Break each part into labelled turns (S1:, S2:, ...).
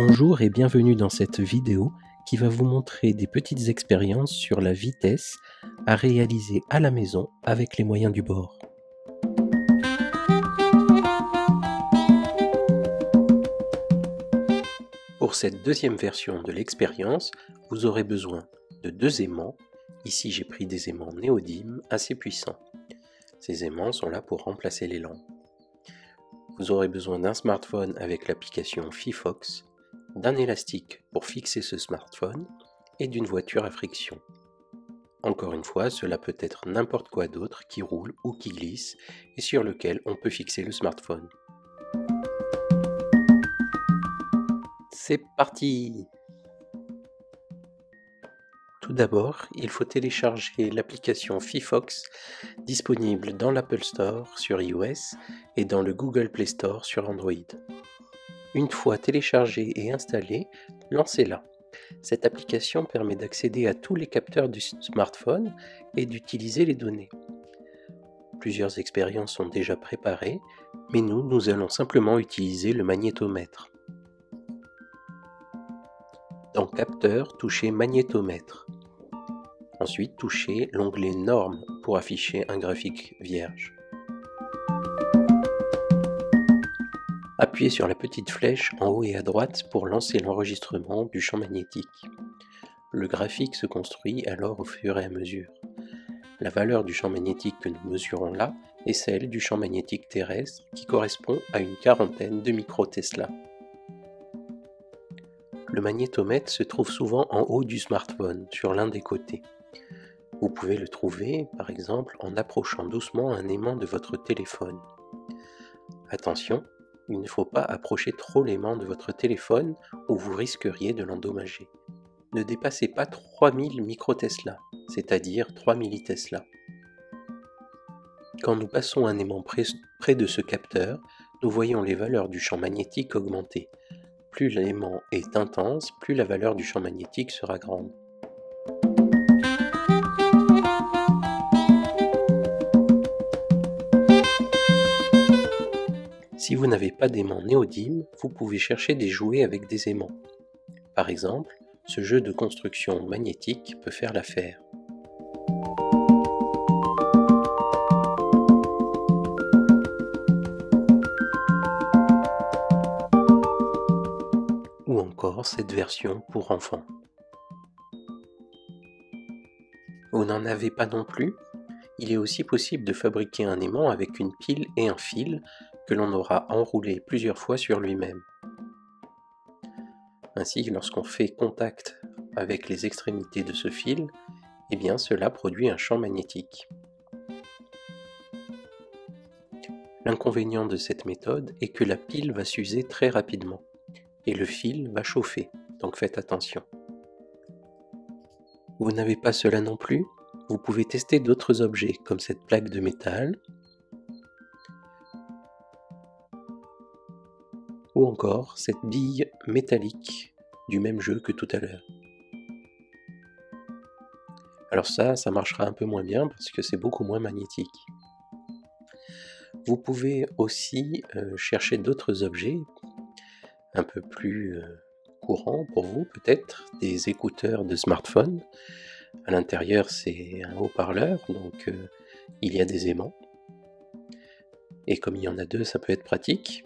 S1: Bonjour et bienvenue dans cette vidéo qui va vous montrer des petites expériences sur la vitesse à réaliser à la maison avec les moyens du bord. Pour cette deuxième version de l'expérience, vous aurez besoin de deux aimants. Ici j'ai pris des aimants néodymes assez puissants. Ces aimants sont là pour remplacer les lampes. Vous aurez besoin d'un smartphone avec l'application Fifox, d'un élastique pour fixer ce smartphone et d'une voiture à friction. Encore une fois, cela peut être n'importe quoi d'autre qui roule ou qui glisse et sur lequel on peut fixer le smartphone. C'est parti! Tout d'abord, il faut télécharger l'application Fifox disponible dans l'Apple Store sur iOS et dans le Google Play Store sur Android. Une fois téléchargée et installée, lancez-la. Cette application permet d'accéder à tous les capteurs du smartphone et d'utiliser les données. Plusieurs expériences sont déjà préparées, mais nous allons simplement utiliser le magnétomètre. Dans Capteurs, touchez Magnétomètre. Ensuite, touchez l'onglet Normes pour afficher un graphique vierge. Appuyez sur la petite flèche en haut et à droite pour lancer l'enregistrement du champ magnétique. Le graphique se construit alors au fur et à mesure. La valeur du champ magnétique que nous mesurons là est celle du champ magnétique terrestre qui correspond à une quarantaine de microtesla. Le magnétomètre se trouve souvent en haut du smartphone, sur l'un des côtés. Vous pouvez le trouver, par exemple, en approchant doucement un aimant de votre téléphone. Attention, il ne faut pas approcher trop l'aimant de votre téléphone ou vous risqueriez de l'endommager. Ne dépassez pas 3000 microtesla, c'est-à-dire 3 millitesla. Quand nous passons un aimant près de ce capteur, nous voyons les valeurs du champ magnétique augmenter. Plus l'aimant est intense, plus la valeur du champ magnétique sera grande. Si vous n'avez pas d'aimant néodyme, vous pouvez chercher des jouets avec des aimants. Par exemple, ce jeu de construction magnétique peut faire l'affaire. Ou encore cette version pour enfants. Vous n'en avez pas non plus? Il est aussi possible de fabriquer un aimant avec une pile et un fil que l'on aura enroulé plusieurs fois sur lui-même. Ainsi, lorsqu'on fait contact avec les extrémités de ce fil, eh bien cela produit un champ magnétique. L'inconvénient de cette méthode est que la pile va s'user très rapidement et le fil va chauffer, donc faites attention. Vous n'avez pas cela non plus? Vous pouvez tester d'autres objets comme cette plaque de métal ou encore cette bille métallique du même jeu que tout à l'heure. Alors ça marchera un peu moins bien parce que c'est beaucoup moins magnétique. Vous pouvez aussi chercher d'autres objets un peu plus courants pour vous, peut-être des écouteurs de smartphone. À l'intérieur c'est un haut-parleur, donc il y a des aimants. Et comme il y en a deux, ça peut être pratique.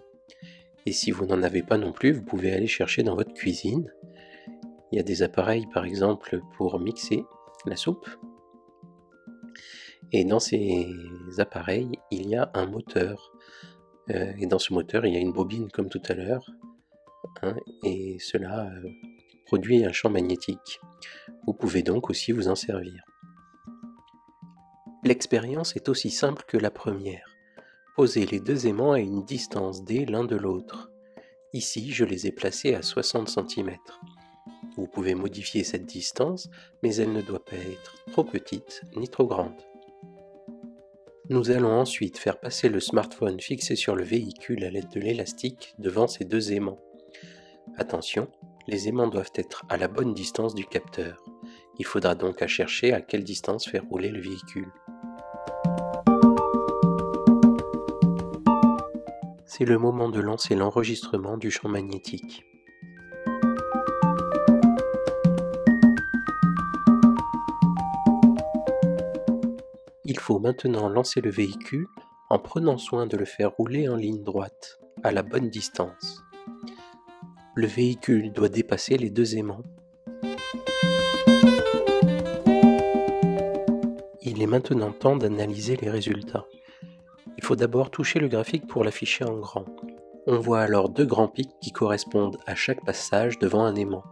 S1: Et si vous n'en avez pas non plus, vous pouvez aller chercher dans votre cuisine. Il y a des appareils par exemple pour mixer la soupe. Et dans ces appareils, il y a un moteur. Et dans ce moteur, il y a une bobine comme tout à l'heure. Et cela produit un champ magnétique. Vous pouvez donc aussi vous en servir. L'expérience est aussi simple que la première. Posez les deux aimants à une distance d l'un de l'autre. Ici, je les ai placés à 60 cm. Vous pouvez modifier cette distance, mais elle ne doit pas être trop petite ni trop grande. Nous allons ensuite faire passer le smartphone fixé sur le véhicule à l'aide de l'élastique devant ces deux aimants. Attention, les aimants doivent être à la bonne distance du capteur. Il faudra donc chercher à quelle distance faire rouler le véhicule. C'est le moment de lancer l'enregistrement du champ magnétique. faut maintenant lancer le véhicule en prenant soin de le faire rouler en ligne droite, à la bonne distance. Le véhicule doit dépasser les 2 aimants. Il est maintenant temps d'analyser les résultats. Il faut d'abord toucher le graphique pour l'afficher en grand. On voit alors 2 grands pics qui correspondent à chaque passage devant un aimant.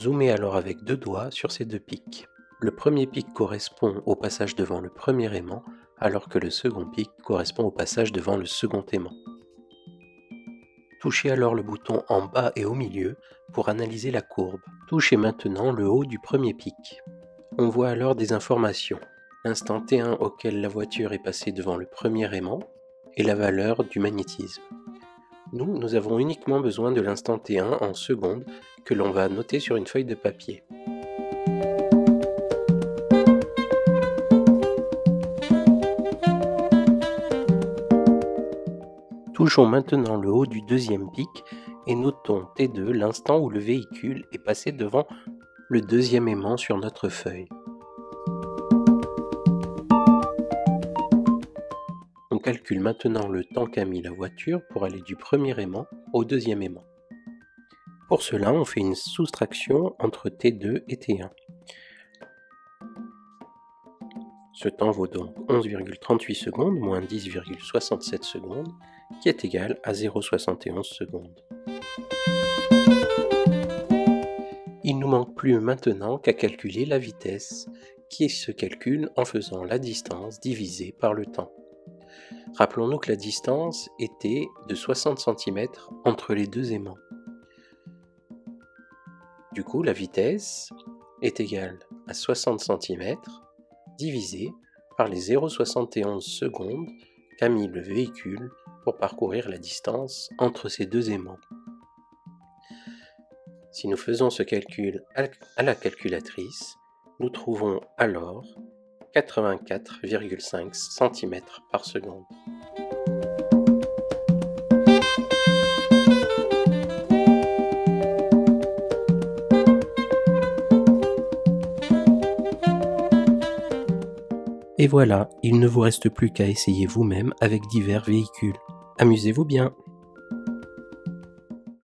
S1: Zoomez alors avec 2 doigts sur ces 2 pics. Le premier pic correspond au passage devant le premier aimant, alors que le second pic correspond au passage devant le second aimant. Touchez alors le bouton en bas et au milieu pour analyser la courbe. Touchez maintenant le haut du premier pic. On voit alors des informations. L'instant T1 auquel la voiture est passée devant le premier aimant et la valeur du magnétisme. Nous avons uniquement besoin de l'instant T1 en secondes que l'on va noter sur une feuille de papier. Touchons maintenant le haut du deuxième pic et notons T2 l'instant où le véhicule est passé devant le deuxième aimant sur notre feuille. On calcule maintenant le temps qu'a mis la voiture pour aller du premier aimant au deuxième aimant. Pour cela, on fait une soustraction entre T2 et T1. Ce temps vaut donc 11,38 secondes moins 10,67 secondes, qui est égal à 0,71 secondes. Il ne nous manque plus maintenant qu'à calculer la vitesse, qui se calcule en faisant la distance divisée par le temps. Rappelons-nous que la distance était de 60 cm entre les 2 aimants. Du coup, la vitesse est égale à 60 cm divisé par les 0,71 secondes qu'a mis le véhicule pour parcourir la distance entre ces 2 aimants. Si nous faisons ce calcul à la calculatrice, nous trouvons alors 84,5 cm par seconde. Et voilà, il ne vous reste plus qu'à essayer vous-même avec divers véhicules. Amusez-vous bien!